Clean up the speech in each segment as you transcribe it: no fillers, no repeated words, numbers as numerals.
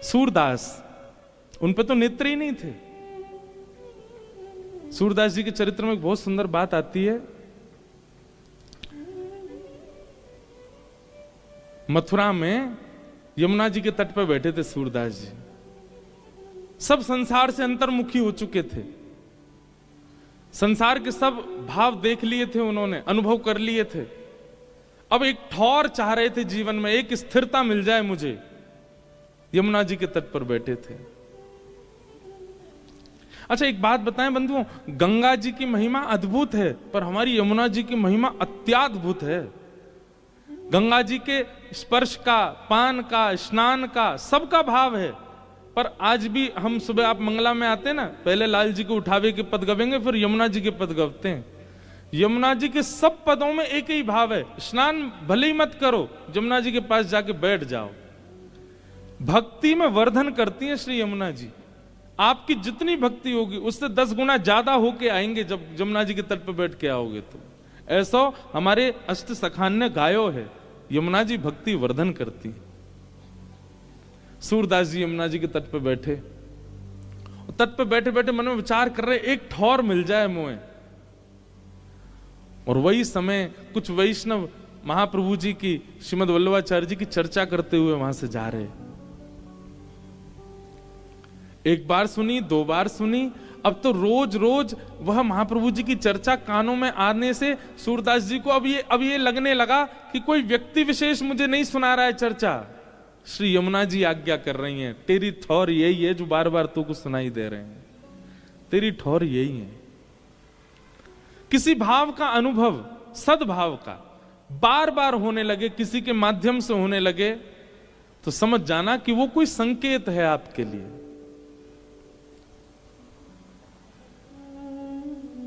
सूरदास, उन पे तो नेत्र ही नहीं थे। सूरदास जी के चरित्र में एक बहुत सुंदर बात आती है। मथुरा में यमुना जी के तट पर बैठे थे सूरदास जी। सब संसार से अंतर्मुखी हो चुके थे, संसार के सब भाव देख लिए थे उन्होंने, अनुभव कर लिए थे। अब एक ठौर चाह रहे थे जीवन में, एक स्थिरता मिल जाए मुझे। यमुना जी के तट पर बैठे थे। अच्छा एक बात बताएं बंधुओं, गंगा जी की महिमा अद्भुत है, पर हमारी यमुना जी की महिमा अत्याद्भुत है। गंगा जी के स्पर्श का, पान का, स्नान का, सबका भाव है। पर आज भी हम सुबह आप मंगला में आते हैं ना, पहले लाल जी को उठावे के पद गवेंगे, फिर यमुना जी के पद गवते हैं। यमुना जी के सब पदों में एक ही भाव है, स्नान भले ही मत करो, यमुना जी के पास जाके बैठ जाओ। भक्ति में वर्धन करती हैं श्री यमुना जी। आपकी जितनी भक्ति होगी उससे 10 गुना ज्यादा होके आएंगे जब यमुना जी के तट पर बैठ के आओगे तो। ऐसा हमारे अष्ट सखान ने गायो है, यमुना जी भक्ति वर्धन करती है। सूरदास जी यमुना जी के तट पर बैठे, तट पर बैठे बैठे मन में विचार कर रहे, एक ठौर मिल जाए मुझे। और वही समय कुछ वैष्णव महाप्रभु जी की, श्रीमद वल्लभाचार्य जी की चर्चा करते हुए वहां से जा रहे। एक बार सुनी, 2 बार सुनी, अब तो रोज रोज वह महाप्रभु जी की चर्चा कानों में आने से सूरदास जी को अब ये लगने लगा कि कोई व्यक्ति विशेष मुझे नहीं सुना रहा है चर्चा, श्री यमुना जी आज्ञा कर रही हैं। तेरी ठौर यही है जो बार बार तू को सुनाई दे रहे हैं, तेरी ठौर यही है। किसी भाव का अनुभव, सद्भाव का बार बार होने लगे, किसी के माध्यम से होने लगे, तो समझ जाना कि वो कोई संकेत है आपके लिए।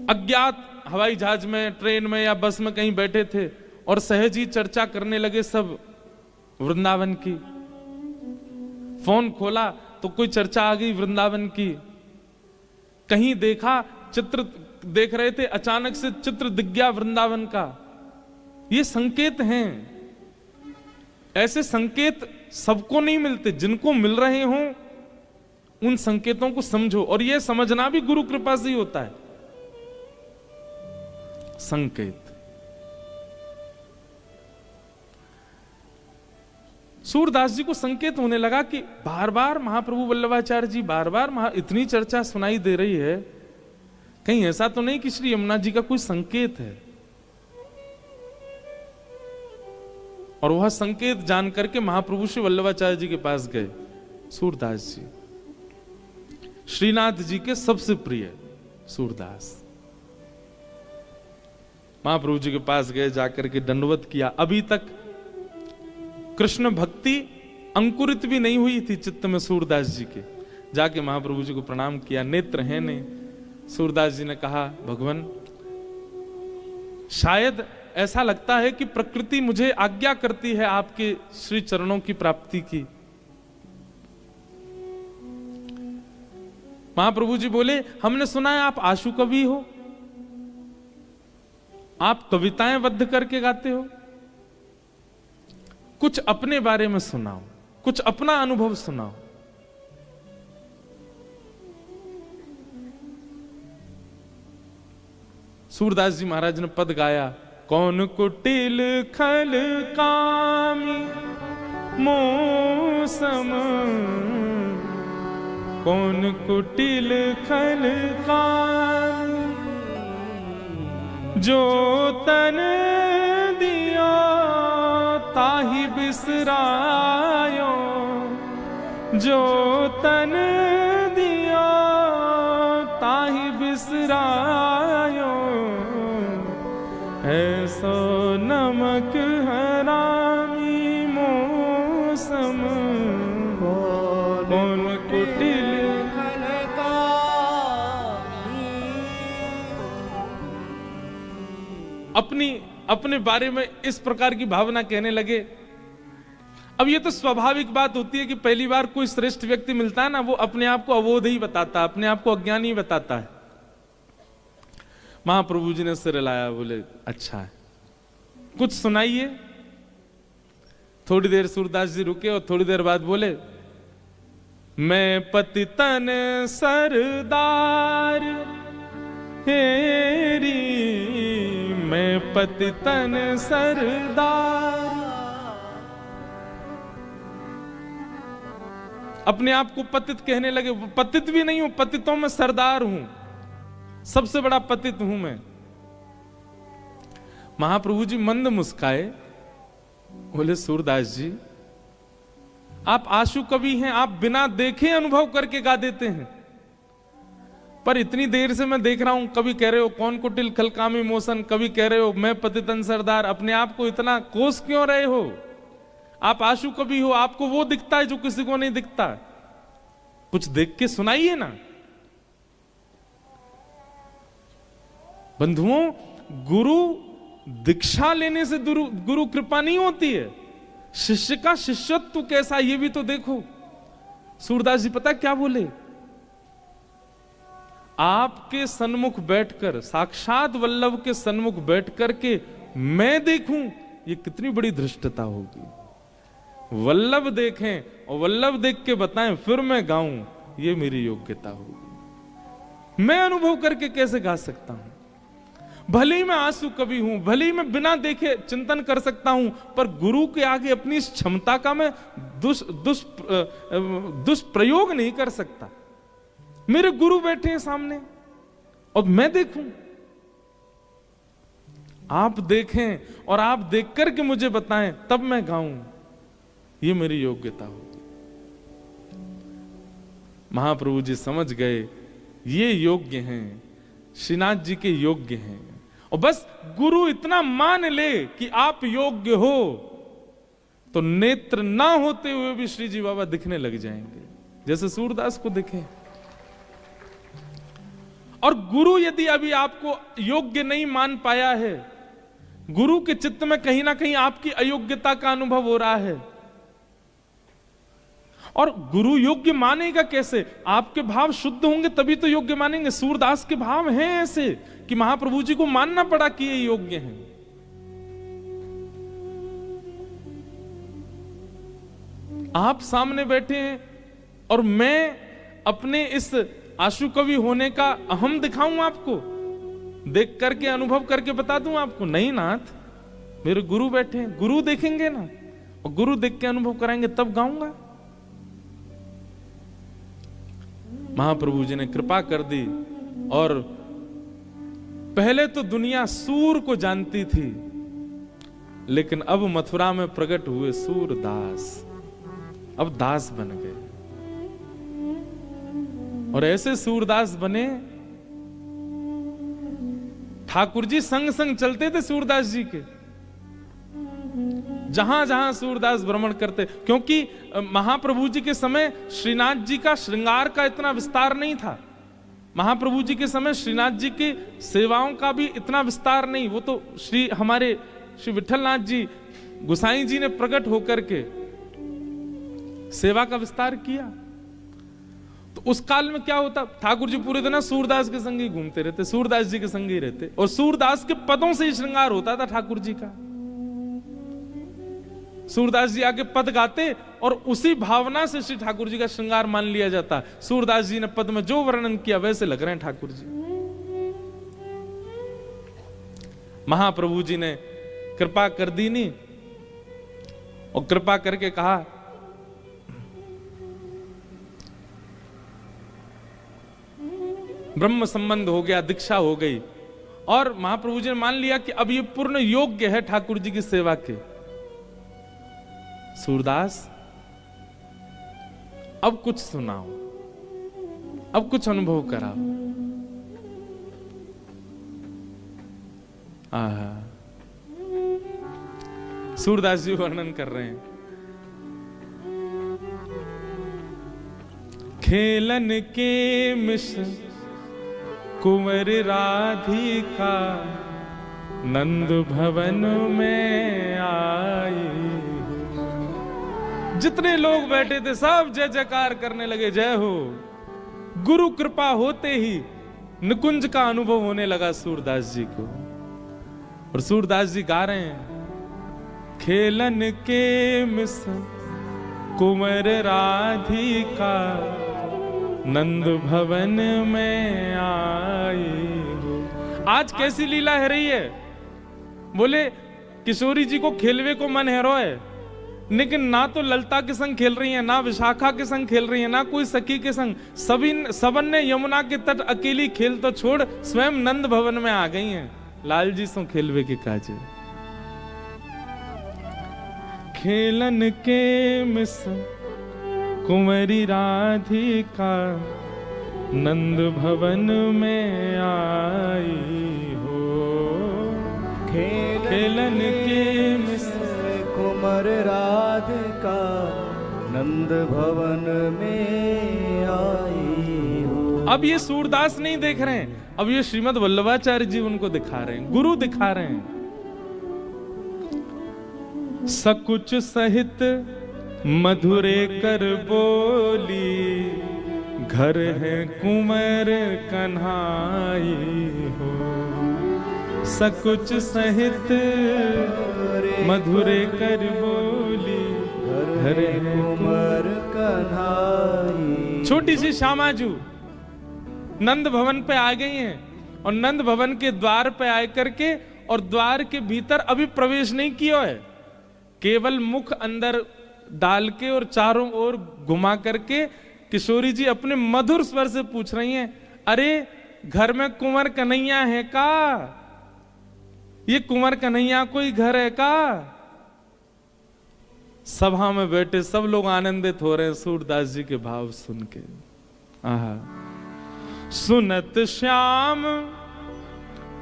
अज्ञात हवाई जहाज में, ट्रेन में या बस में कहीं बैठे थे और सहज ही चर्चा करने लगे सब वृंदावन की। फोन खोला तो कोई चर्चा आ गई वृंदावन की। कहीं देखा, चित्र देख रहे थे, अचानक से चित्र दिख गया वृंदावन का। ये संकेत हैं। ऐसे संकेत सबको नहीं मिलते, जिनको मिल रहे हों उन संकेतों को समझो। और यह समझना भी गुरु कृपा से ही होता है। संकेत, सूरदास जी को संकेत होने लगा कि बार बार महाप्रभु वल्लभाचार्य जी, बार बार इतनी चर्चा सुनाई दे रही है, कहीं ऐसा तो नहीं कि श्री यमुना जी का कोई संकेत है। और वह संकेत जान करके महाप्रभु श्री वल्लभाचार्य जी के पास गए। सूरदास जी श्रीनाथ जी के सबसे प्रिय सूरदास महाप्रभु जी के पास गए, जाकर के दंडवत किया। अभी तक कृष्ण भक्ति अंकुरित भी नहीं हुई थी चित्त में सूरदास जी के। जाके महाप्रभु जी को प्रणाम किया, नेत्र हैं ने। सूरदास जी ने कहा, भगवान शायद ऐसा लगता है कि प्रकृति मुझे आज्ञा करती है आपके श्री चरणों की प्राप्ति की। महाप्रभु जी बोले, हमने सुना है आप आशु कवि हो, आप कविताएं बद्ध करके गाते हो, कुछ अपने बारे में सुनाओ, कुछ अपना अनुभव सुनाओ। सूरदास जी महाराज ने पद गाया, कौन कुटिल खल कामी मौसम, कौन कुटिल खल कामी जो तन दिया ताहि बिसरायो, जो तन दिया ताहि बिसरायो, ऐसो नमक हरामी मौसम, कौन कुटिल अपने बारे में इस प्रकार की भावना कहने लगे। अब ये तो स्वाभाविक बात होती है कि पहली बार कोई श्रेष्ठ व्यक्ति मिलता है ना, वो अपने आप को अबोध ही बताता है, अपने आप को अज्ञानी ही बताता है। महाप्रभु जी ने सिर हिलाया, बोले अच्छा है, कुछ सुनाइए। थोड़ी देर सूरदास जी रुके और थोड़ी देर बाद बोले, मैं पतितन सरदार हेरी, मैं पतितन सरदार। अपने आप को पतित कहने लगे। पतित भी नहीं हूं, पतितों में सरदार हूं, सबसे बड़ा पतित हूं मैं। महाप्रभु जी मंद मुस्काए, बोले सूरदास जी आप आशु कवि हैं, आप बिना देखे अनुभव करके गा देते हैं, पर इतनी देर से मैं देख रहा हूं, कभी कह रहे हो कौन कुटिल खलकामी मोशन, कभी कह रहे हो मैं पतितन सरदार। अपने आप को इतना कोस क्यों रहे हो? आप आशु कवि हो, आपको वो दिखता है जो किसी को नहीं दिखता। कुछ देख के सुनाइए ना। बंधुओं, गुरु दीक्षा लेने से गुरु कृपा नहीं होती है, शिष्य का शिष्यत्व कैसा ये भी तो देखो। सूरदास जी पता क्या बोले? आपके सन्मुख बैठकर, साक्षात वल्लभ के सन्मुख बैठकर के मैं देखूं, ये कितनी बड़ी धृष्टता होगी। वल्लभ देखें और वल्लभ देख के बताएं फिर मैं गाऊं, ये मेरी योग्यता होगी। मैं अनुभव करके कैसे गा सकता हूं? भले ही मैं आंसू कवि हूं, भले ही मैं बिना देखे चिंतन कर सकता हूं, पर गुरु के आगे अपनी इस क्षमता का मैं दुष्प्रयोग नहीं कर सकता। मेरे गुरु बैठे हैं सामने और मैं देखूं, आप देखें और आप देख करके मुझे बताएं, तब मैं गाऊं, ये मेरी योग्यता होगी। महाप्रभु जी समझ गए ये योग्य हैं, श्रीनाथ जी के योग्य हैं। और बस गुरु इतना मान ले कि आप योग्य हो, तो नेत्र ना होते हुए भी श्री जी बाबा दिखने लग जाएंगे, जैसे सूरदास को दिखे। और गुरु यदि अभी आपको योग्य नहीं मान पाया है, गुरु के चित्त में कहीं ना कहीं आपकी अयोग्यता का अनुभव हो रहा है, और गुरु योग्य मानेगा कैसे? आपके भाव शुद्ध होंगे तभी तो योग्य मानेंगे। सूरदास के भाव हैं ऐसे कि महाप्रभु जी को मानना पड़ा कि ये योग्य हैं। आप सामने बैठे हैं और मैं अपने इस आशु कवि होने का अहम दिखाऊं आपको, देख करके अनुभव करके बता दूं आपको? नहीं नाथ, मेरे गुरु बैठे हैं, गुरु देखेंगे ना, और गुरु देख के अनुभव कराएंगे तब गाऊंगा। महाप्रभु जी ने कृपा कर दी, और पहले तो दुनिया सूर को जानती थी, लेकिन अब मथुरा में प्रकट हुए सूरदास, अब दास बन गए। और ऐसे सूरदास बने, ठाकुर जी संग संग चलते थे सूरदास जी के, जहां जहां सूरदास भ्रमण करते। क्योंकि महाप्रभु जी के समय श्रीनाथ जी का श्रृंगार का इतना विस्तार नहीं था, महाप्रभु जी के समय श्रीनाथ जी की सेवाओं का भी इतना विस्तार नहीं। वो तो हमारे श्री विठलनाथ जी गोसाई जी ने प्रकट होकर के सेवा का विस्तार किया। तो उस काल में क्या होता, ठाकुर जी पूरे दिन सूरदास के संग ही घूमते रहते, सूरदास जी के संग ही रहते, और सूरदास के पदों से ही श्रृंगार होता था ठाकुर जी का। सूरदास जी आके पद गाते और उसी भावना से श्री ठाकुर जी का श्रृंगार मान लिया जाता। सूरदास जी ने पद में जो वर्णन किया वैसे लग रहे हैं ठाकुर जी। महाप्रभु जी ने कृपा कर दी नहीं, और कृपा करके कहा ब्रह्म संबंध हो गया, दीक्षा हो गई, और महाप्रभु जी ने मान लिया कि अब ये पूर्ण योग्य है ठाकुर जी की सेवा के। सूरदास अब कुछ सुनाओ, अब कुछ अनुभव कराओ। सूरदास जी वर्णन कर रहे हैं, खेलन के मिश कुंवर राधिका नंद भवन में आई। जितने लोग बैठे थे सब जय जयकार करने लगे, जय हो। गुरु कृपा होते ही निकुंज का अनुभव होने लगा सूरदास जी को, और सूरदास जी गा रहे हैं, खेलन के मिस कुंवर राधिका नंद भवन में आई हो। आज कैसी लीला है रही है? बोले किशोरी जी को खेलवे को मन है रो है, लेकिन ना तो ललता के संग खेल रही है, ना विशाखा के संग खेल रही है, ना कोई सखी के संग। सबन ने यमुना के तट अकेली खेल तो छोड़ स्वयं नंद भवन में आ गई हैं। लाल जी सो खेलवे के काजे खेलन के मिस कुंवरी राधिका नंद भवन में आई हो। खेलन के मिस कुंवर राधिका नंद भवन में आई हो। अब ये सूरदास नहीं देख रहे हैं, अब ये श्रीमद् वल्लभाचार्य जी उनको दिखा रहे हैं, गुरु दिखा रहे हैं। सकुच सहित मधुरे कर बोली, घर है कुंवर कन्हाई हो। सकुच सहित मधुरे कर बोली, घर है कुंवर कन्हाई। छोटी सी श्यामाजू नंद भवन पे आ गई हैं, और नंद भवन के द्वार पे आकर के, और द्वार के भीतर अभी प्रवेश नहीं किया है, केवल मुख अंदर डाल के और चारों ओर घुमा करके किशोरी जी अपने मधुर स्वर से पूछ रही हैं, अरे घर में कुंवर कन्हैया है का? ये कुंवर कन्हैया कोई घर है का? सभा में बैठे सब लोग आनंदित हो रहे हैं सूरदास जी के भाव सुन के। आहा। सुनत श्याम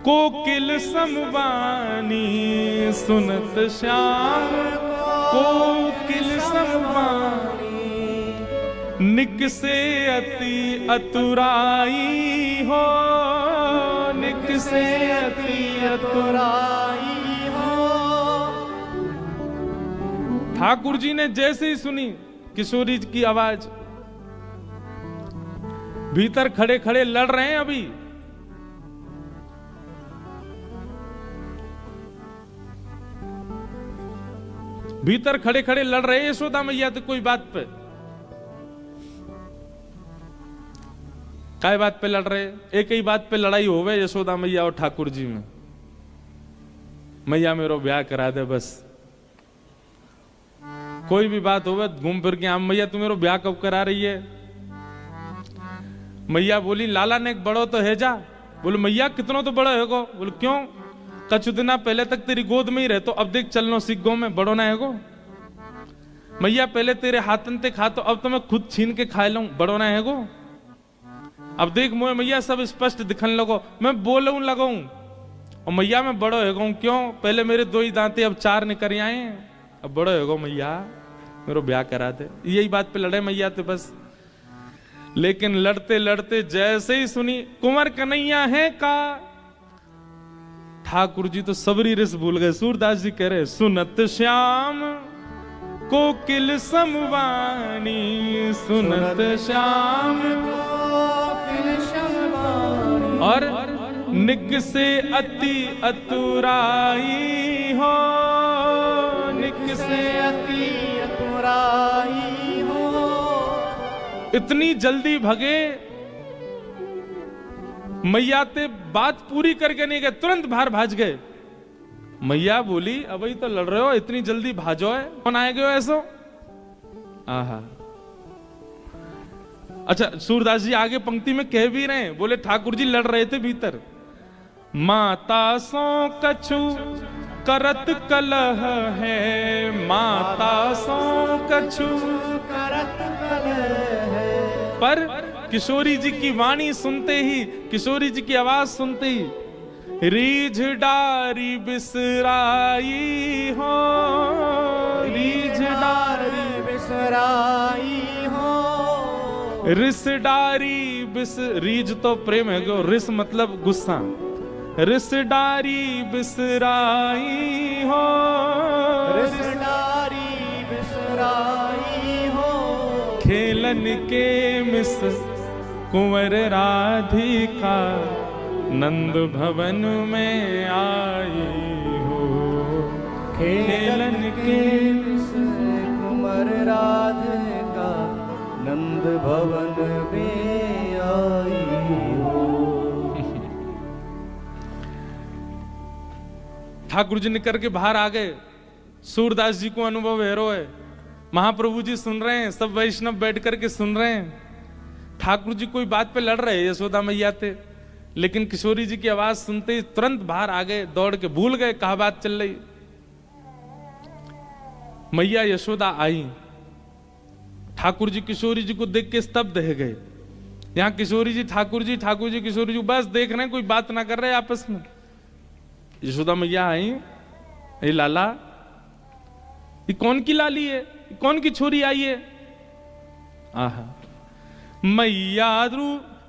कोकिल समवानी, सुनत श्याम कोकिल समवानी, निक से अति अतुराई हो, निक से अति अतुराई हो। ठाकुर जी ने जैसे ही सुनी किशोरी की आवाज, भीतर खड़े खड़े लड़ रहे हैं अभी, भीतर खड़े खड़े लड़ रहे हैं यशोदा मैया तो कोई बात पे, काय बात पे लड़ रहे? एक ही बात पे लड़ाई होवे यशोदा मैया और ठाकुर जी में, मैया मेरो ब्याह करा दे बस। कोई भी बात होवे घूम फिर के आम, मैया तू मेरो ब्याह कब करा रही है? मैया बोली लाला ने एक बड़ो तो है जा। बोले मैया कितनों तो बड़ा है गो? बोले क्यों? कछु दिना पहले तक तेरी गोद में ही रहे, तो अब देख चलनो सीख गो में बड़ो ना है गो। मैया पहले तेरे हाथन ते खा, तो अब तो मैं खुद छीन के खा लूं, बड़ो ना है गो। अब देख मुझे मैया सब स्पष्ट दिखन लगो, मैं बोलूं लगाऊं, और मैया मैं बड़ो है गो। क्यों? पहले मेरे 2 ही दांते, अब 4 निकल आए, अब बड़ो है गो मैया, मेरे ब्याह करा दे। यही बात पे लड़े मैया तो बस। लेकिन लड़ते लड़ते जैसे ही सुनी कुंवर कन्हैया है का, ठाकुर जी तो सबरी रिस भूल गए। सूरदास जी कह रहे सुनत श्याम कोकिल समवानी, सुनत श्याम कोकिल समवानी, और निक से अति अतुराई हो, निक से अति अतुराई हो। इतनी जल्दी भगे, मैया ते बात पूरी करके नहीं गए, तुरंत बाहर भाज गए। मैया बोली अब ही तो लड़ रहे हो, इतनी जल्दी भाजो है, कौन आए गए ऐसो? आहा। अच्छा सूरदास जी आगे पंक्ति में कह भी रहे हैं, बोले ठाकुर जी लड़ रहे थे भीतर। माता सो कछु करत कलह है, माता सो कछु करत कलह है। पर किशोरी जी की वाणी सुनते ही, किशोरी जी की आवाज सुनते ही, रीझ डारी बिसराई हो, रीझ डारी बिसराई हो। रिस डारी बिस, रीझ तो प्रेम है गो, रिस मतलब गुस्सा। रिस डारी बिसराई हो, रिस डारी बिसराई हो। खेलन के मिस कुंवर राधिका नंद भवन में आई हो। खेलन के मिस कुंवर राधिका नंद भवन में आई हो। ठाकुर जी निकल के बाहर आ गए। सूरदास जी को अनुभव है रो है, महाप्रभु जी सुन रहे हैं, सब वैष्णव बैठ करके सुन रहे हैं। ठाकुर जी कोई बात पे लड़ रहे यशोदा मैया थे, लेकिन किशोरी जी की आवाज सुनते ही तुरंत बाहर आ गए, दौड़ के भूल गए कहा बात चल रही। मैया यशोदा आई, ठाकुर जी किशोरी जी को देख के स्तब्ध रह गए। यहां किशोरी जी ठाकुर जी किशोरी जी बस देख रहे हैं, कोई बात ना कर रहे आपस में। यशोदा मैया आई, ये लाला, ये कौन की लाली है, ये कौन की छोरी आई है? आहा,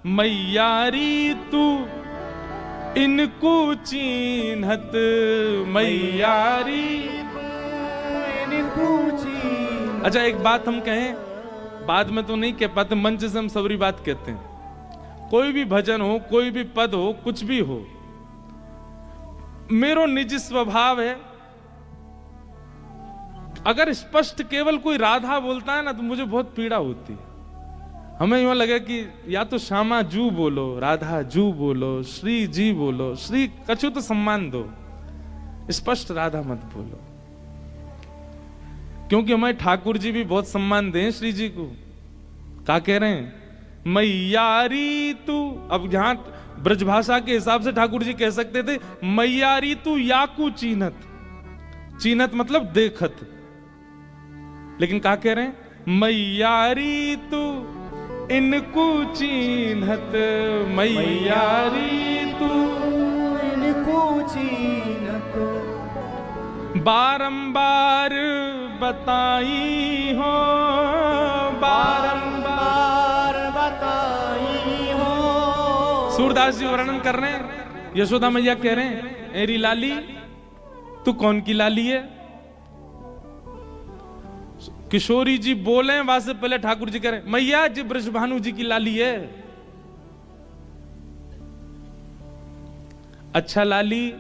मैयारी तू इनको चीन्हत, मैयारी इनको चीन्हत। अच्छा एक बात हम कहें, बाद में तो नहीं कह पाते, मंच से हम सबरी बात कहते हैं। कोई भी भजन हो, कोई भी पद हो, कुछ भी हो, मेरो निजी स्वभाव है, अगर स्पष्ट केवल कोई राधा बोलता है ना तो मुझे बहुत पीड़ा होती है। हमें यूं लगे कि या तो श्यामा जू बोलो, राधा जू बोलो, श्री जी बोलो, श्री कछु तो सम्मान दो, स्पष्ट राधा मत बोलो, क्योंकि हमारे ठाकुर जी भी बहुत सम्मान दें श्री जी को। क्या कह रहे हैं? मैयारी तू। अब यहां ब्रजभाषा के हिसाब से ठाकुर जी कह सकते थे मैयारी तू याकू चीनत, चीनत मतलब देखत, लेकिन क्या कह रहे हैं? मैयारी तू इनको चीनत, मैयारी तू इनको चीन्हत। बारंबार बताई हो, बारंबार बताई हो। सूरदास जी वर्णन कर रहे हैं, यशोदा मैया कह रहे हैं, एरी लाली तू कौन की लाली है? किशोरी जी बोले वहां से पहले ठाकुर जी कह रहे हैं, मैया जी ब्रजभानु जी की लाली है। अच्छा लाली,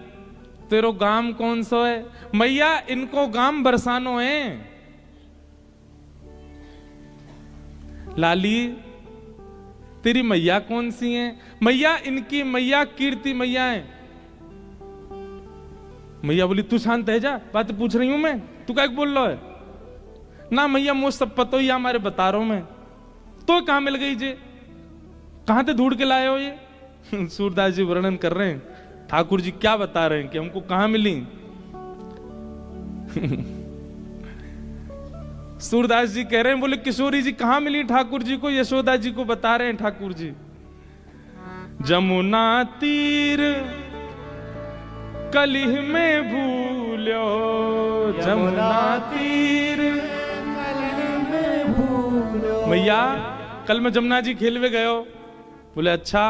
तेरो गाम कौन सा है? मैया इनको गाम बरसानो है। लाली तेरी मैया कौन सी है? मैया इनकी मैया कीर्ति मैया है। मैया बोली तू शांत है जा, बात पूछ रही हूं मैं, तू क्या बोल रहा है? ना मैया मुझ सब पतो ही हमारे बता रहा हूं मैं। तो कहां मिल गई जे, कहां से ढूंढ के लाए हो ये? सूरदास जी वर्णन कर रहे हैं, ठाकुर जी क्या बता रहे हैं कि हमको कहां मिली। सूरदास जी कह रहे हैं, बोले किशोरी जी कहां मिली ठाकुर जी को? यशोदा जी को बता रहे हैं ठाकुर जी, जमुना तीर कलिह में भूलो, जमुना तीर कलिह में भूलो। मैया कल मैं जमुना जी खेलवे गयो। बोले अच्छा,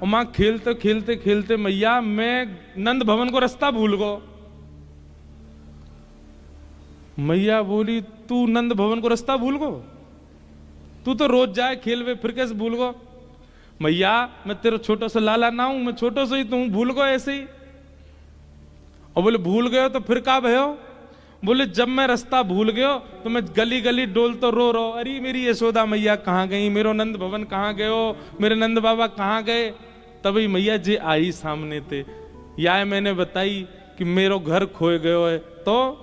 और मां खेलते खेलते खेलते मैया मैं नंद भवन को रास्ता भूल गो। मैया बोली तू नंद भवन को रास्ता भूल गो? तू तो रोज जाए खेलवे, फिर कैसे भूल गो? मैया मैं तेरा छोटा सा लाला ना हूं, मैं छोटो से ही तू भूल गो ऐसे ही। और बोले भूल गयो तो फिर का भयो? बोले जब मैं रास्ता भूल गयो तो मैं गली गली डोल तो रो रो, अरे मेरी यशोदा मैया कहाँ गई, मेरो नंद भवन कहाँ गयो, मेरे नंद बाबा कहाँ गए? तभी मैया जी आई सामने थे, या मैंने बताई कि मेरो घर खोए गयो है, तो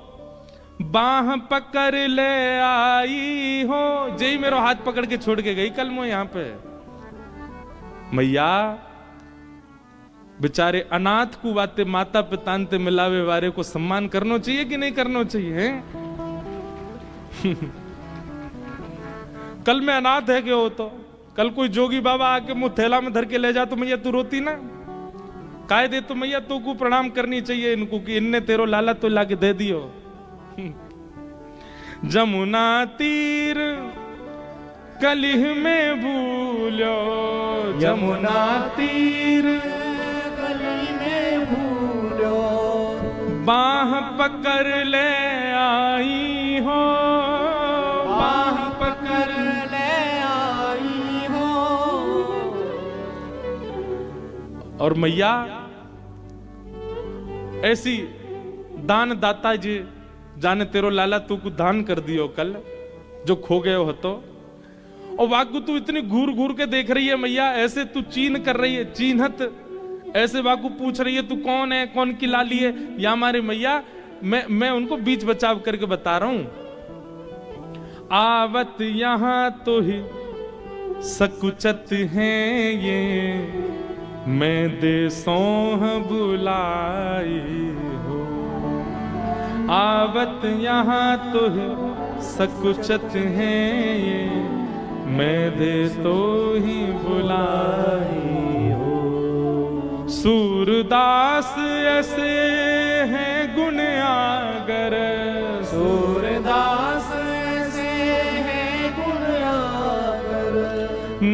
बाह पकड़ ले आई हो, जय मेरो हाथ पकड़ के छोड़ के गई कल मैं यहाँ पे। मैया बेचारे अनाथ को बातें माता पिता ते मिलावे वारे को सम्मान करना चाहिए कि नहीं करना चाहिए है? कल मैं अनाथ है क्यों? तो कल कोई जोगी बाबा आके मुंह थैला में धर के ले जा तो मैया तू रोती ना? कायदे तो मैया तो को प्रणाम करनी चाहिए इनको कि इनने तेरो लाला तो लाके दे दियो। जमुना तीर कलिह में भूलो, यमुना तीर कलिह में भूलो। बाह पकड़ ले आई हो, बाह पकड़ ले आई हो। और मैया ऐसी दान दाता जी जाने तेरो लाला तू को दान कर दियो कल जो खो गए हो तो। और वाकु तू इतनी घूर घूर के देख रही है मैया, ऐसे तू चीन कर रही है, चीन्हत ऐसे वाकु पूछ रही है तू कौन है, कौन की लाली है। या हमारी मैया, मैं उनको बीच बचाव करके बता रहा हूं। आवत यहां तो ही सकुचत हैं ये, मैं देसों बुलाई हो। आवत यहाँ तो सकुचत हैं ये, मैं देसो ही बुलाई हो। सूरदास ऐसे हैं गुण आगर, सूरदास ऐसे हैं गुण आगर,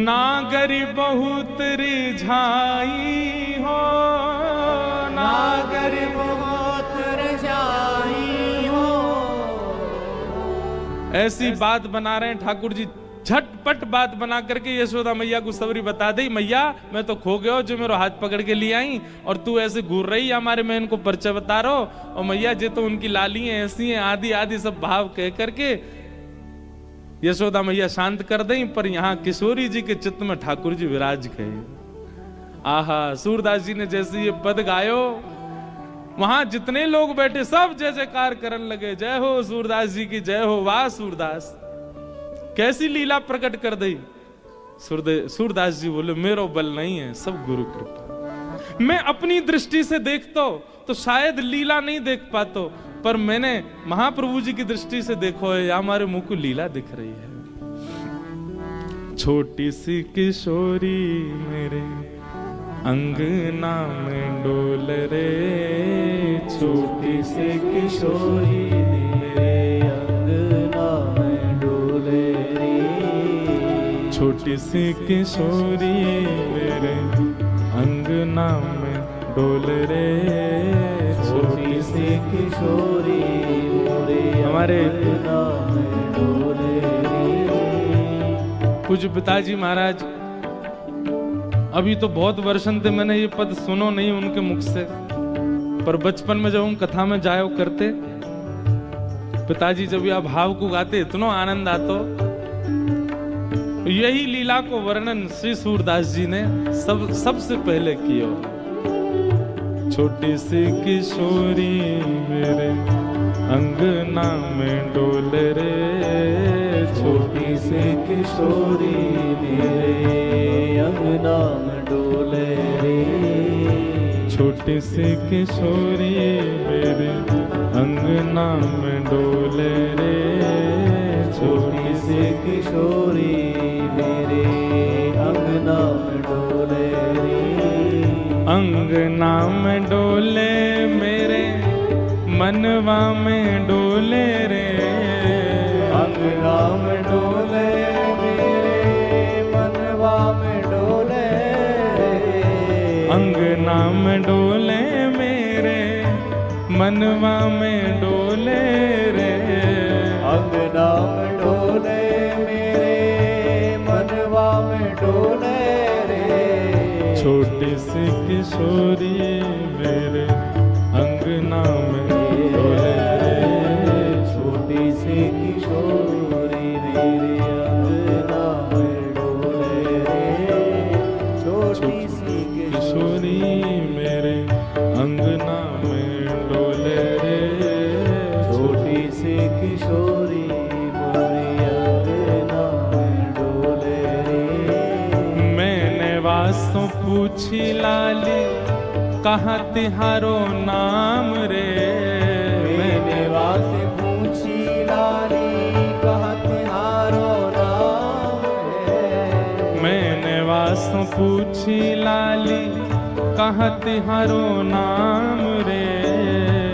नागरी बहुत रिझाई हो, नागर बहुत रजाई हो। ऐसी बात बना रहे हैं ठाकुर जी, झटपट बात बना करके यशोदा मैया को सबरी बता दी, मैया मैं तो खो गया जो मेरा हाथ पकड़ के ले आई, और तू ऐसे घूर रही हमारे, मैं इनको परिचय बता रहा हूं। और मैया जे तो उनकी लाली है ऐसी हैं, आदि आदि सब भाव कह करके यशोदा मैया शांत कर दें। पर यहाँ किशोरी जी के चित्त में ठाकुर जी विराज गए। आहा, सूरदास जी ने जैसे ये पद गायो, वहां जितने लोग बैठे सब जय जयकार करने लगे, जय हो सूरदास जी की जय हो। वाह सूरदास, कैसी लीला प्रकट कर दी। सूरदास जी बोले मेरो बल नहीं है, सब गुरु कृपा। मैं अपनी दृष्टि से देखता तो शायद लीला नहीं देख पाता, पर मैंने महाप्रभु जी की दृष्टि से देखो है, हमारे मुंह को लीला दिख रही है। छोटी सी किशोरी मेरे अंगना में डोल रे, छोटी सी किशोरी मेरे अंगना में डोले रे। छोटी सी किशोरी मेरे अंगना में डोल रे, छोटी सी किशोरी मेरे हमारे अंगना में डोले रे। पूज्य पिताजी महाराज, अभी तो बहुत वर्षन थे मैंने ये पद सुनो नहीं उनके मुख से, पर बचपन में जब हम कथा में जायो करते, पिताजी जब यह भाव को गाते इतना आनंद आतो। यही लीला को वर्णन श्री सूरदास जी ने सबसे पहले किया। छोटी सी किशोरी मेरे अंगना में डोल रे, छोटी सी किशोरी मेरे अंगना में डोले रे। छोटी सी किशोरी मेरे अंगना में डोले रे, छोटी सी किशोरी मेरे अंगना में डोले रे। अंगना में डोले मेरे मनवा में डोले रे, अंगना में डोले मेरे मनवा में डोले रे। अंगना में डोले मेरे मनवा में डोले रे। अंगना में डोले मेरे मनवा में डोले रे। छोटी सी किशोरी मेरे अंगना में डोले रे। छोटी सी किशोरी मेरे अंगना में डोले रे। छोटी सी किशोरी मेरे अंगना में डोले रे। छोटी सी किशोरी मेरे अंगना में डोले रे। मैंने वासों पूछी लाली कहाँ तिहारो नाम रे। मैंने वासे पूछी लाली कहाँ तिहारो नाम है। मैंने वासों पूछी लाली कहाँ तिहारो नाम रे।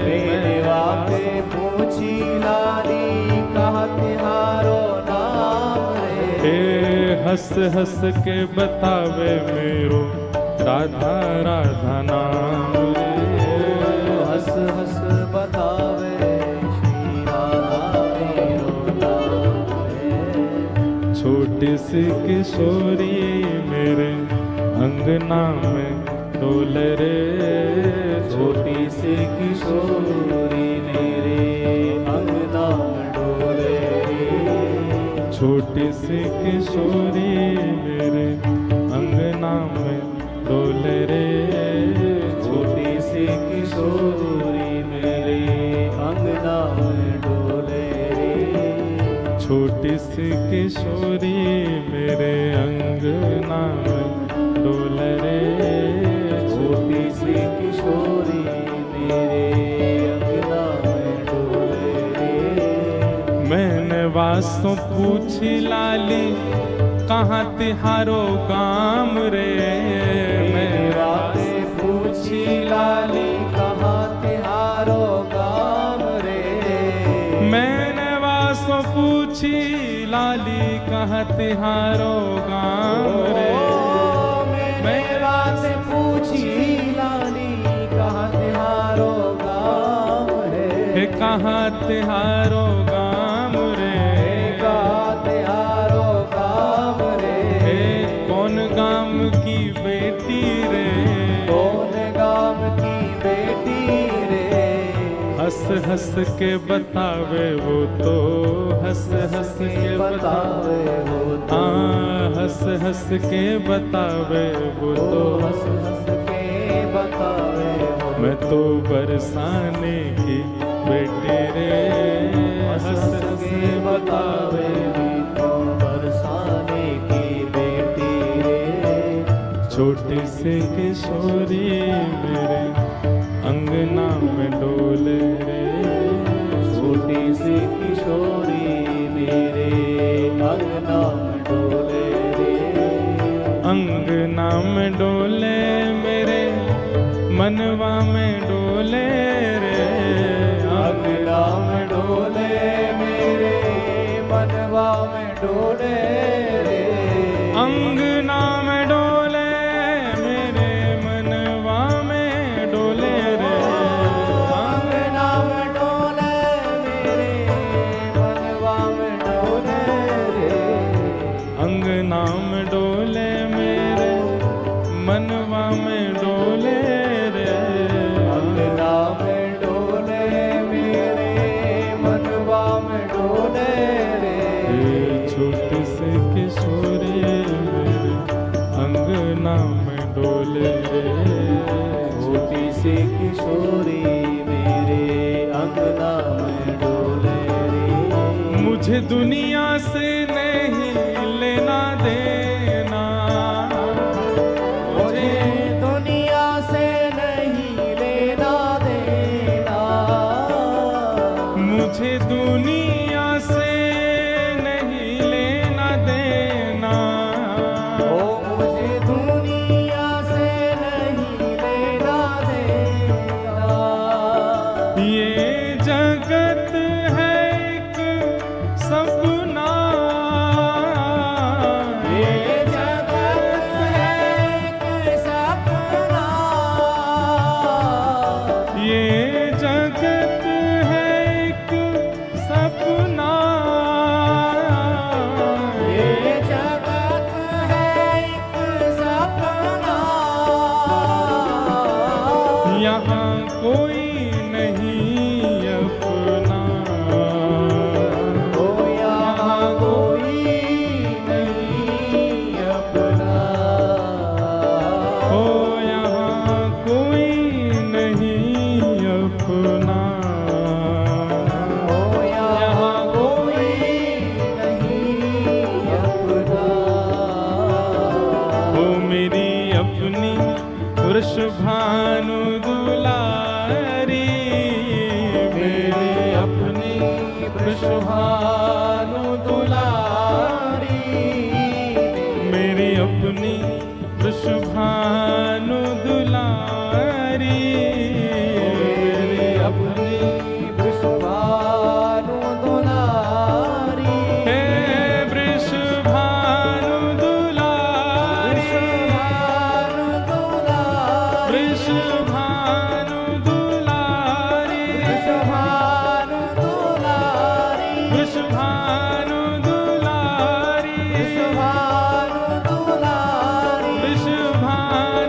मैंने वासे पूछी लाली कहाँ तिहारो नाम रे। हंस हंस के बतावे मेरो राधा राधा नाम रे। हंस हंस बतावे श्री राधा मेरो नाम है। छोटी सी किशोरी मेरे अंगना में डोले रे। छोटी सी किशोरी मेरे अंगना में डोले रे। छोटी सी किशोरी मेरे अंगना में डोले रे, छोटी सी किशोरी मेरे अंगना में डोले रे, छोटी सी किशोरी मेरे अंगना में डोले रे, छोटी सी किशोरी मेरे अंगना में डोले रे। मैंने वास्तव पूछी लाली कहाँ तिहारो गाम रे, मैंने बातें पूछी लाली कहाँ तिहारो गाम रे, मैंने वास्तव पूछी लाली कहाँ तिहारो गाम रे, मैंने बातें पूछी लाली कहाँ तिहारो गाम रे, हे कहाँ तिहारो गाम रे, कहाँ तिहारो गाम रे, हे कौन गाम की बेटी रे, कौन गाम की बेटी रे, हंस हंस के बतावे वो तो, हंस हंस के बतावे बतावे वो तो, हंस हंस के बतावे वो तो, हंस हंस के बतावे वो मैं तो बरसाने की बेटी रे, हंस हंस के बतावे भी तो बरसाने की बेटी रे, छोटी सी किशोरी मेरे अंगना में डोले रे, छोटी सी किशोरी मेरे अंगना में डोले रे, अंगना में डोले मेरे मनवा में डोले रे, अंगना में डोले मेरे मनवा में डोले रे, अंगना में डोले मेरे मनवा में डोले रे, अंगना में डोले मेरे मनवा में डोले रे, अंगना में डोले मेरे मनवा में डोले रे, अंगना में डोले मेरे मनवा में डोले रे, छोटी सी किशोरी मेरे अंगना में डोले रे, छोटी सी किशोरी मेरे अंगना में डोले रे, मुझे दुनिया से नहीं लेना देना, मुझे दुनिया से नहीं लेना देना, मुझे दुनिया से नहीं लेना देना, ओ मुझे दुनिया से नहीं लेना देना, ये जगत है एक सपना, ये जगत है एक सपना, ये जगत है एक सपना, ये जगत है एक सपना, यहाँ कोई नहीं अपना, ओ यहाँ कोई नहीं अपना, ओ यहाँ कोई नहीं अपना, ओ यहाँ कोई नहीं अपना, ओ मेरी अपनी वृषभानु दुलारी, मेरी अपनी वृषभानु दुलारी, मेरी अपनी वृषभानु दुलारी, मेरी अपनी वृषभानु दुलारी, हे वृषभानु दुलारी, वृषभानु दुलारी, वृषभानु दुलारी, वृषभानु दुलारी, वृषभानु दुलारी, वृषभानु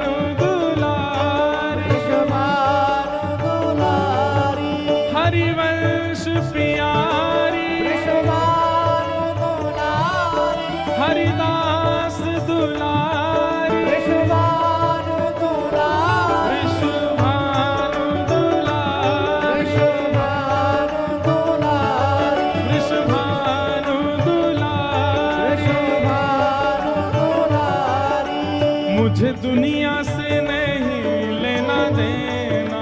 मुझे दुनिया से नहीं लेना देना,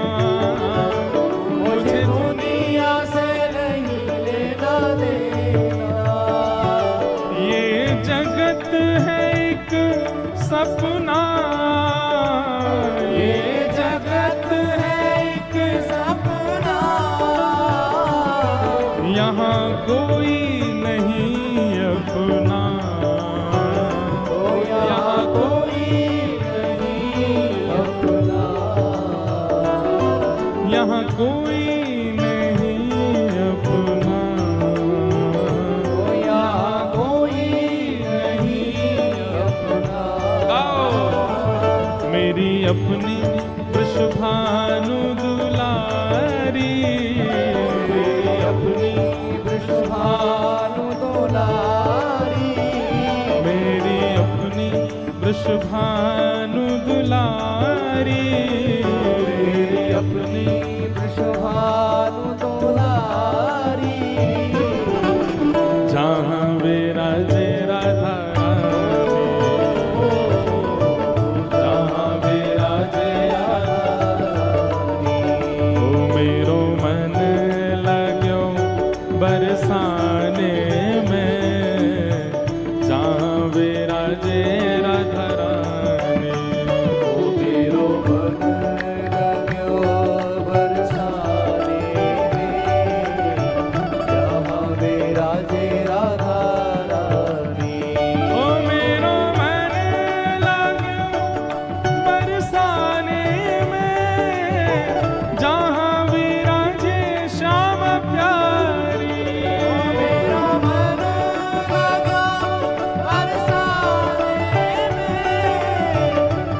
मुझे दुनिया से नहीं लेना देना। ये जगत है एक सपना, ये जगत है एक सपना, यहाँ कोई नहीं अपना, यहाँ कोई नहीं अपना, यहाँ कोई नहीं अपना, यहाँ कोई नहीं अपना। गाओ मेरी अपनी वृषभानु दुलारी, मेरी अपनी वृषभानु दुलारी, मेरी अपनी वृषभानु दुलारी, मेरी अपनी वृषभानु दुलारी, जहाँ विराजे राधा रानी, जहाँ विराजे ओ मेरो मन लाग्यो बरसाने में, जहाँ विराजे राधा रानी। ओ मेरो मन लाग्यो बरसाने में, जहाँ विराजे राधा रानी। ओ मेरो मन लाग्यो बरसाने में, जहाँ विराजे श्याम प्यारी। मेरा मन लगा बरसाने में,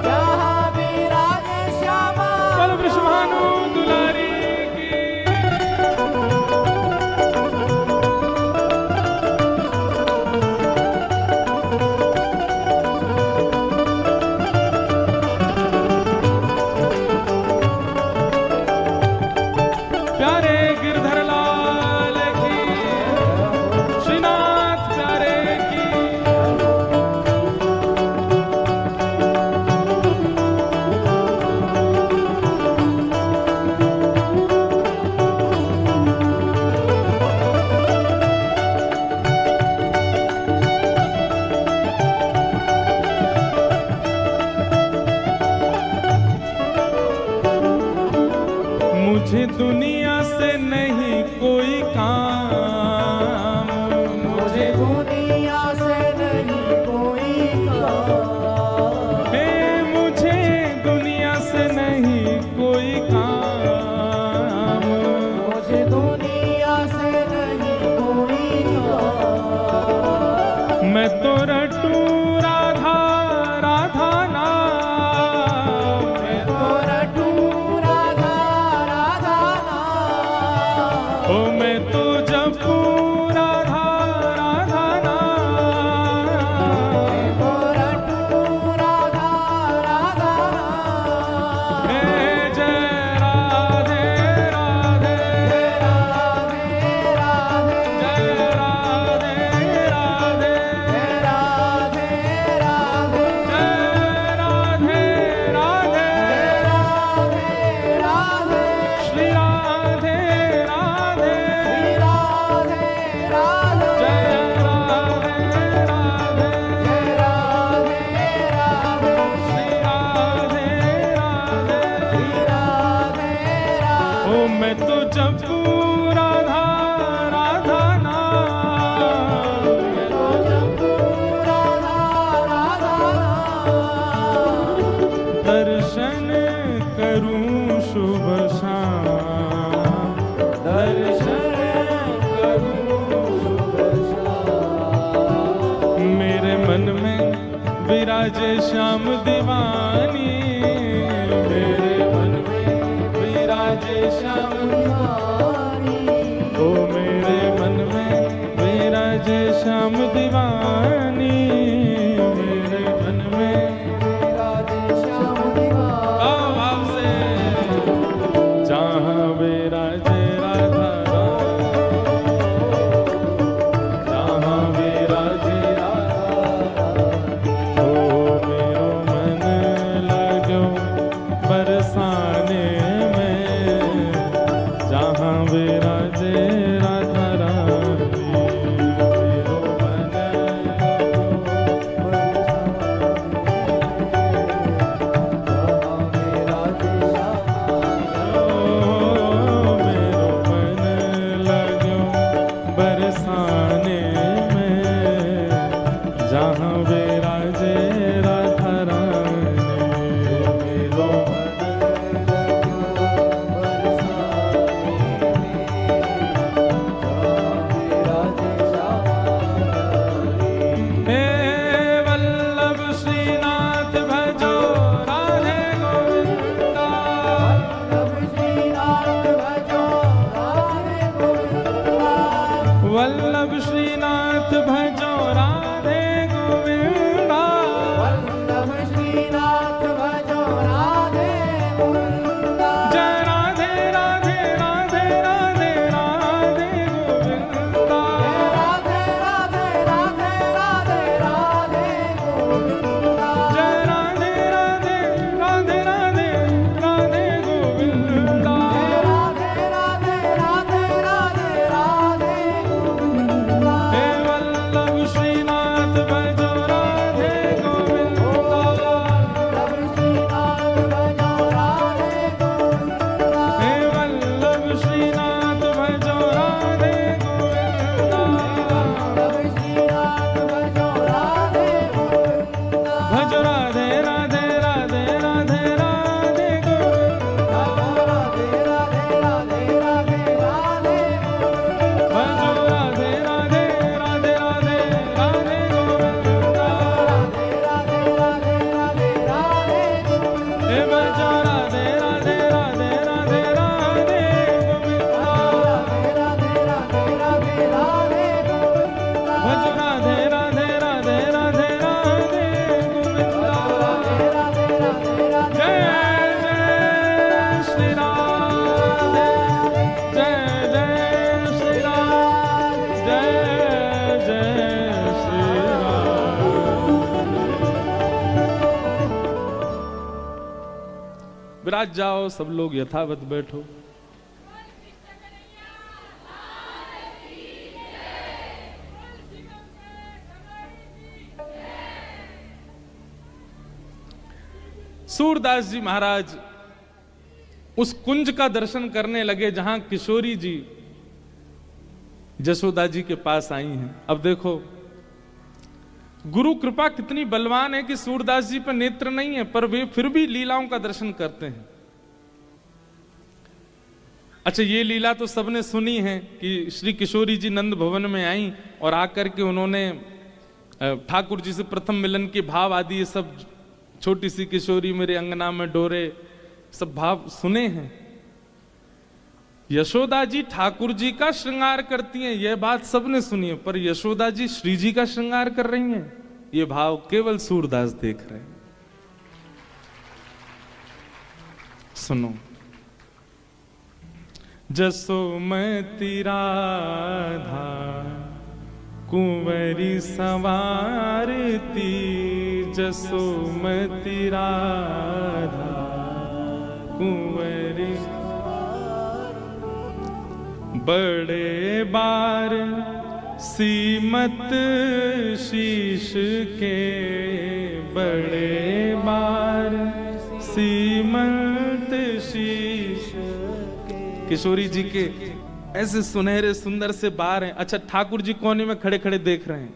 जहाँ विराजे श्यामा। बोलो वृषभानु दुलारी की। प्यारे गिरधर लाल की, श्रीनाथ प्यारे की। मुझे दुनिया से नहीं कोई काम, मुझे दुनिया से नहीं कोई काम, हे मुझे दुनिया से नहीं कोई काम। मुझे दुनिया से नहीं कोई काम। मैं तो रटू राधा राधा नाम, मैं तो रटू राधा राधा नाम। ओ मैं तो जपू राधा राधा नाम। मैं तो रटू राधा राधा नाम। हे जय राधे राधे, राधे राधे जय राधे राधे, राधे राधे जय राधे राधे, राधे राधे श्री राधे राधे, श्री राधे राधे जय राधे राधे, जय राधे राधे श्री राधे राधे। श्री राधे राधे। ओ मैं तो जपू राधा राधा नाम, तो जपू राधा राधा नाम। दर्शन करूं शुभ शाम, दर्शन करूं शुभ शाम। मेरे मन में विराजे श्याम दीवानी, मेरे मन में विराजे श्याम दीवानी। ओ मेरे मन में विराजे श्याम दीवानी, मेरे मन में। राधे श्याम दीवानी। आओ भाव से, जहाँ विराजे राधा रानी, जहाँ विराजे राधा रानी। ओ मेरो मन श्रीनाथ भजो राधे गोविंदा वल्लभ श्रीनाथ भजो राधे गोविंदा वल्लभ श्रीनाथ भजो राधे गोविंदा जय राधे राधे राधे राधे राधे गोविंदा राधे राधे राधे राधे राधे गोविंदा जय राधे राधे राधे राधे राधे गोविंदा राधे राधे राधे राधे राधे गोविंदा हे वल्लभ श्रीनाथ भजो राधे गोविंदा हे वल्लभ श्रीनाथ भजो राधे गोविंदा भजो राधे राधे राधे राधे राधे गोविंदा भजो राधे राधे राधे राधे राधे गोविंदा हे भजो राधे राधे राधे राधे राधे गोविंदा भजो राधे राधे राधे राधे राधे गोविंदा जय जय श्री राधे जय जय श्री राधे जय जय श्री राधे विराज जाओ सब लोग यथावत बैठो सूरदास जी महाराज उस कुंज का दर्शन करने लगे जहां किशोरी जी जसोदा जी के पास आई हैं। अब देखो गुरु कृपा कितनी बलवान है कि सूरदास जी पर नेत्र नहीं है पर वे फिर भी लीलाओं का दर्शन करते हैं। अच्छा, ये लीला तो सबने सुनी है कि श्री किशोरी जी नंद भवन में आई और आकर के उन्होंने ठाकुर जी से प्रथम मिलन के भाव आदि ये सब, छोटी सी किशोरी मेरे अंगना में डोरे, सब भाव सुने हैं। यशोदा जी ठाकुर जी का श्रृंगार करती हैं, यह बात सबने सुनी है, पर यशोदा जी श्री जी का श्रृंगार कर रही हैं, ये भाव केवल सूरदास देख रहे हैं। सुनो, जसोमती राधा कुंवरी सवारती, जसोमती राधा कुंवरी बड़े बार सीमत शीश के, बड़े बार सीमत शीश के। किशोरी जी के ऐसे सुनहरे सुंदर से बार हैं। अच्छा, ठाकुर जी कोने में खड़े खड़े देख रहे हैं।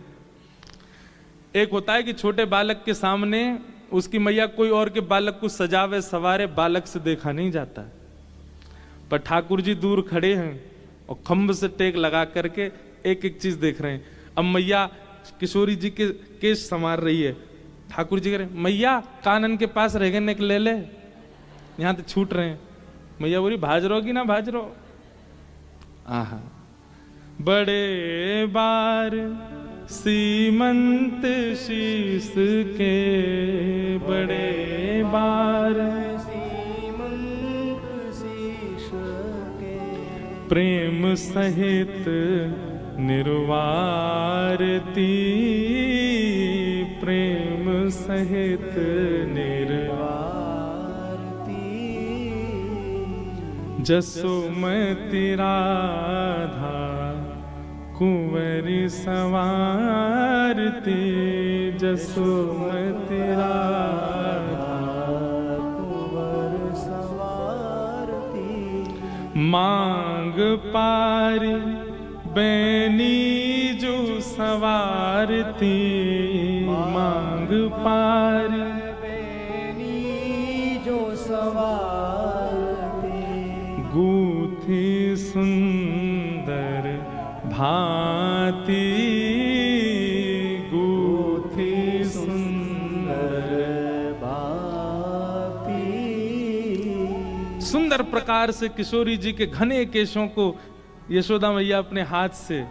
एक होता है कि छोटे बालक के सामने उसकी मैया कोई और के बालक को सजावे सवारे, बालक से देखा नहीं जाता, पर ठाकुर जी दूर खड़े हैं और खम्भ से टेक लगा करके एक एक चीज देख रहे हैं। अब मैया किशोरी जी के केश संवार रही है, ठाकुर जी कह रहे मैया कानन के पास रह गए नेक ले ले, यहां तो छूट रहे हैं। मैया बोली भाज रो की ना भाज रो। आहा, बड़े बार सीमंत शीस के, बड़े बार सीमंत शीश के, प्रेम सहित निर्वारती, प्रेम सहित निर्वारती, जसोमती राधा कुंवरी सवारती, जसोमती राधा कुंवर सवारती, मांग पारी बैनी जो सवारती, मांग पारी बैनी जो सवारती, गूथी सुंदर भांति, गूथी सुंदर सुंदर प्रकार से किशोरी जी के घने केशों को यशोदा मैया अपने हाथ से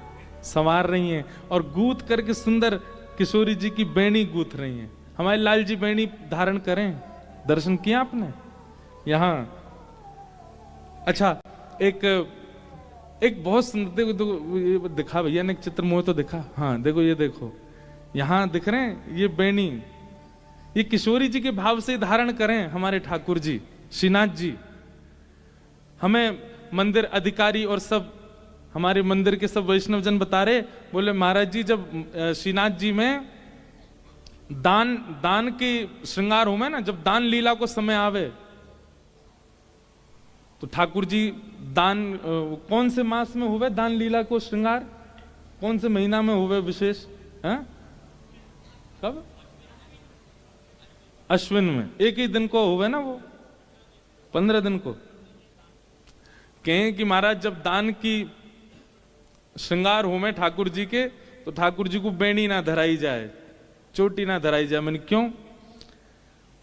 संवार रही हैं और गूंथ करके सुंदर किशोरी जी की बेणी गूंथ रही हैं। हमारे लाल जी बेणी धारण करें, दर्शन किया आपने यहां। अच्छा, एक बहुत सुंदर, देखो ये दिखा भैया ने, एक चित्र मोह तो दिखा, हाँ देखो, ये देखो यहां दिख रहे हैं, ये बेणी, ये किशोरी जी के भाव से धारण करें हमारे ठाकुर जी, श्रीनाथ जी। हमें मंदिर अधिकारी और सब हमारे मंदिर के सब वैष्णव जन बता रहे, बोले महाराज जी जब श्रीनाथ जी में दान की श्रृंगार हो में ना, जब दान लीला को समय आवे तो ठाकुर जी दान कौन से मास में हुए दान लीला को श्रृंगार, कौन से महीना में हुए विशेष है? कब? अश्विन में, एक ही दिन को हुए ना, वो 15 दिन को। कहें कि महाराज जब दान की श्रृंगार हो में ठाकुर जी के, तो ठाकुर जी को बेणी ना धराई जाए, चोटी ना धराई जाए। मैंने क्यों?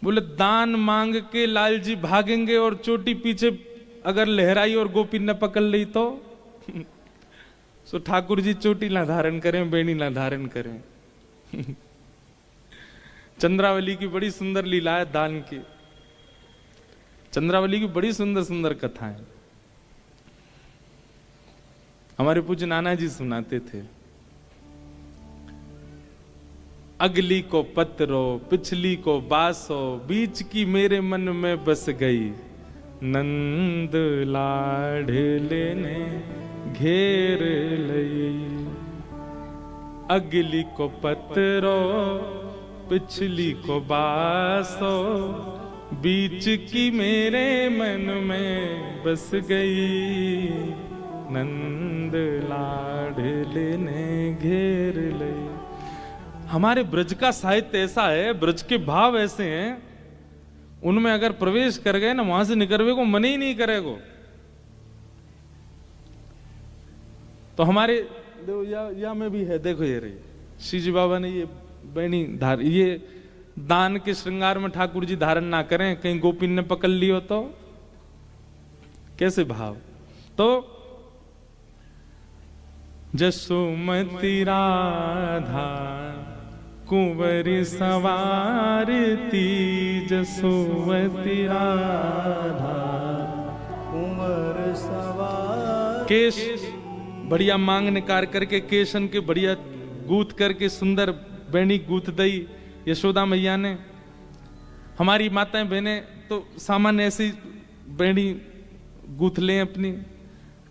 बोले दान मांग के लाल जी भागेंगे और चोटी पीछे अगर लहराई और गोपी न पकड़ ली तो सो ठाकुर जी चोटी ना धारण करें, बेणी ना धारण करें। चंद्रावली की बड़ी सुंदर लीला है दान की, चंद्रावली की बड़ी सुंदर सुंदर कथाएं हमारे पूज्य नाना जी सुनाते थे। अगली को पत्रो, पिछली को बासो, बीच की मेरे मन में बस गई, नंद लाडले ने घेर लई। अगली को पत्रो, पिछली को बासो, बीच की मेरे मन में बस गई, नंद लाडले ने घेर लई। हमारे ब्रज का साहित्य ऐसा है, ब्रज के भाव ऐसे हैं, उनमें अगर प्रवेश कर गए ना, वहां से निकलने को मन ही नहीं करेगा। तो हमारे या में भी है, देखो ये रही श्री जी बाबा ने ये बेणी धार, ये दान के श्रृंगार में ठाकुर जी धारण ना करें, कहीं गोपी ने पकड़ लियो तो कैसे भाव। तो जसुमती राधा कुंवरी सवारती, जसुमती राधा कुंवर सवार। केश बढ़िया मांग निकाल करके, केशन के बढ़िया गूथ करके सुंदर बेणी गूथ दई यशोदा मैया ने। हमारी माताएं बहनें तो सामान्य ऐसी बेणी गूथ लें अपनी,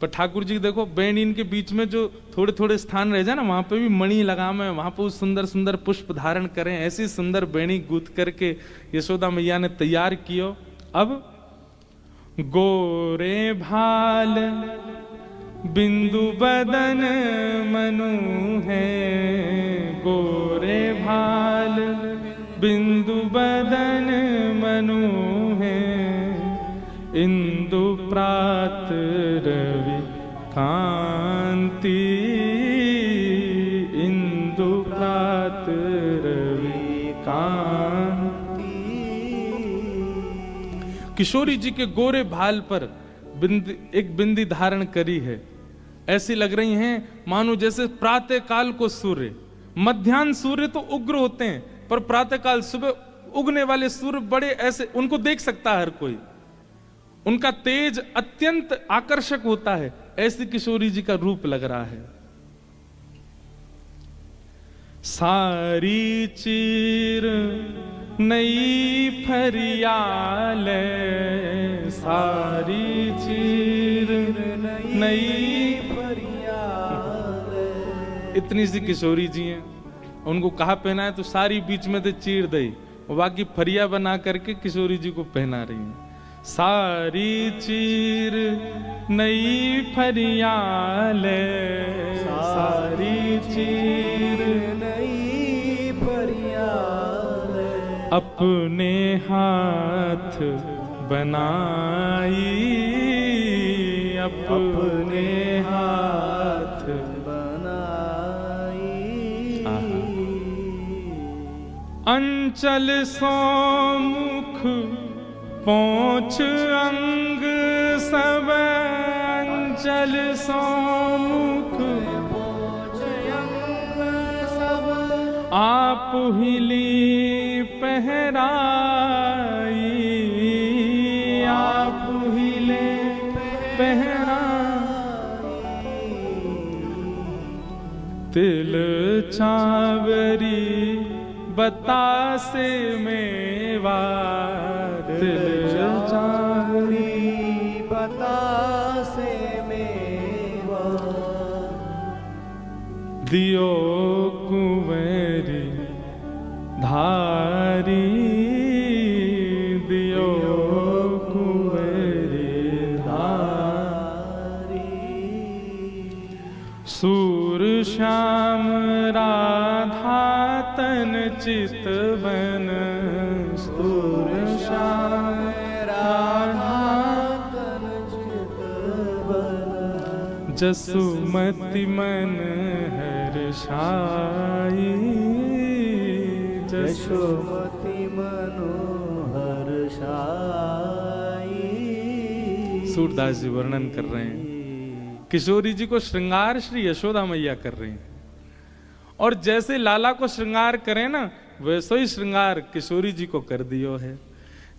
पर ठाकुर जी देखो बेणी इनके बीच में जो थोड़े थोड़े स्थान रह जाए ना, वहां पे भी मणि लगावे, वहां पे सुंदर सुंदर पुष्प धारण करें। ऐसी सुंदर बेणी गूथ करके यशोदा मैया ने तैयार कियो। अब गोरे भाल बिंदु बदन मनु है, गोरे भाल बिंदु बदन मनु है, इंदु प्रात रवि कांति, इंदु प्रात रवि कांति। किशोरी जी के गोरे भाल पर एक बिंदी धारण करी है, ऐसी लग रही हैं मानो जैसे प्रातः काल को सूर्य। मध्याह्न सूर्य तो उग्र होते हैं, पर प्रातः काल सुबह उगने वाले सूर्य बड़े ऐसे, उनको देख सकता है हर कोई, उनका तेज अत्यंत आकर्षक होता है। ऐसी किशोरी जी का रूप लग रहा है। सारी चीर नई फरियाल, सारी चीर नई फरियाल। इतनी सी किशोरी जी हैं, उनको कहा पहना है तो सारी बीच में से चीर दई, बाकी फरिया बना करके किशोरी जी को पहना रही हैं। सारी चीर नई फरियाल, सारी चीर नई फरियाल, अपने हाथ बनाई, अपने हाथ बनाई। अंचल सौमुख पोंछ अंग सब अंचल सौमुख, आप हिली पहराई, आप हिले पहराई। तिल चावरी बतासे मेवा, तिल चावरी बतासे मेवा। दियो कुंवरी धारी, दियो कुंवरी धारी। सूर श्याम राधा तन चितवन, सूर श्याम राधा तन चितवन। जसुमति मन हर्षाई, यशोमति मनोहर शाई। सूरदास जी वर्णन कर रहे हैं, किशोरी जी को श्रृंगार श्री यशोदा मैया कर रही हैं। और जैसे लाला को श्रृंगार करें ना, वैसे ही श्रृंगार किशोरी जी को कर दियो है।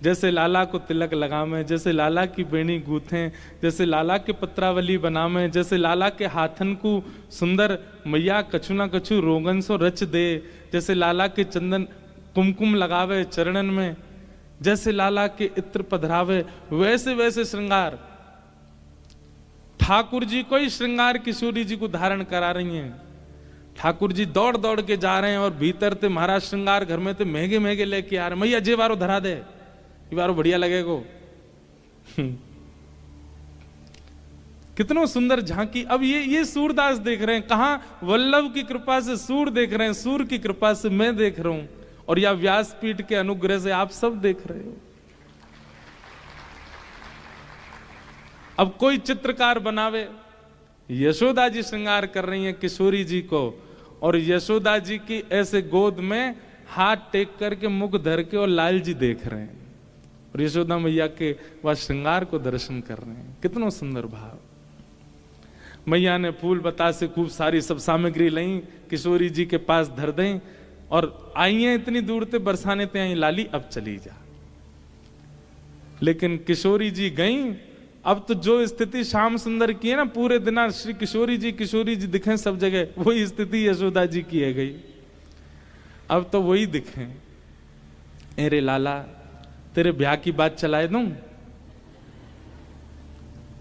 जैसे लाला को तिलक लगावे, जैसे लाला की बेणी गूथें, जैसे लाला के पत्रावली बनावे, जैसे लाला के हाथन को सुंदर मैया कछु ना कछु रोगन सो रच दे, जैसे लाला के चंदन कुमकुम लगावे चरणन में, जैसे लाला के इत्र पधरावे, वैसे वैसे श्रृंगार ठाकुर जी को ही श्रृंगार किशोरी जी को धारण करा रही हैं। ठाकुर जी दौड़ दौड़ के जा रहे हैं और भीतर ते महाराज श्रृंगार घर में ते महंगे महंगे लेके आ रहे, मैया जे बारो धरा दे, ये बारो बढ़िया लगेगो। कितनो सुंदर झांकी। अब ये सूरदास देख रहे हैं, कहां वल्लभ की कृपा से सूर देख रहे हैं, सूर की कृपा से मैं देख रहा हूं, और या व्यासपीठ के अनुग्रह से आप सब देख रहे हो। अब कोई चित्रकार बनावे, यशोदा जी श्रृंगार कर रही हैं किशोरी जी को, और यशोदा जी की ऐसे गोद में हाथ टेक करके मुख धर के और लाल जी देख रहे हैं, और यशोदा मैया के वह श्रृंगार को दर्शन कर रहे हैं। कितना सुंदर भाव। मैया ने फूल बतासे खूब सारी सब सामग्री लाई, किशोरी जी के पास धर दें, और आई हैं इतनी दूर ते बरसाने ते आई, लाली अब चली जा। लेकिन किशोरी जी गई। अब तो जो स्थिति श्याम सुंदर की है ना, पूरे दिन श्री किशोरी जी दिखे सब जगह, वही स्थिति यशोदा जी की है गई। अब तो वही दिखे, अरे लाला तेरे ब्याह की बात चलाए दूं,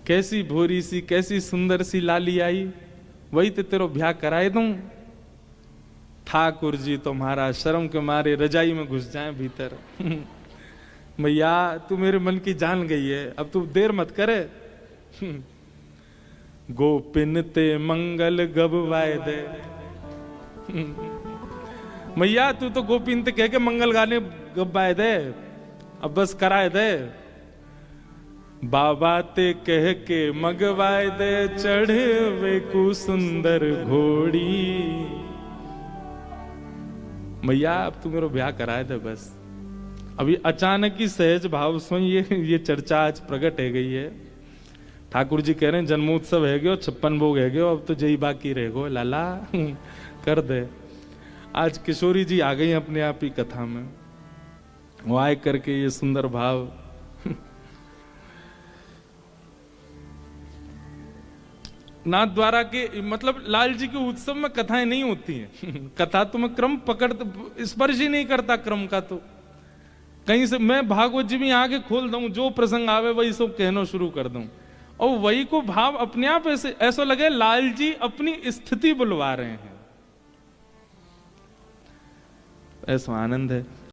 कैसी भोरी सी कैसी सुंदर सी लाली आई, वही तो तेरो ब्याह कराए दूं। ठाकुर जी तुम्हारा शर्म के मारे रजाई में घुस जाए भीतर। मैया तू मेरे मन की जान गई है, अब तू देर मत करे। गोपिन ते मंगल गबवाए दे। मैया तू तो गोपिन ते कह के मंगल गाने गबवाए दे, अब बस कराए दे। बाबा ते कह के मगवाए दे, चढ़वे को सुंदर घोड़ी। मैया अब तू मेरा ब्याह कराए दे बस। अभी अचानक ही सहज भाव सो ये चर्चा आज प्रकट है गई है। ठाकुर जी कह रहे हैं जन्मोत्सव है गयो, 56 भोग है गयो, अब तो जय बाकी रह गो लाला। कर दे। आज किशोरी जी आ गई अपने आप ही कथा में, वो आए करके ये सुंदर भाव। नाथ द्वारा के मतलब लाल जी के उत्सव में कथाएं नहीं होती हैं। कथा तो मैं क्रम पकड़ स्पर्श ही नहीं करता क्रम का, तो कहीं से मैं भागवत जी भी आगे खोल दूं, जो प्रसंग आवे वही सब कहना शुरू कर दूं, और वही को भाव अपने आप ऐसा लगे लाल जी अपनी स्थिति बुलवा रहे हैं। ऐसा आनंद है।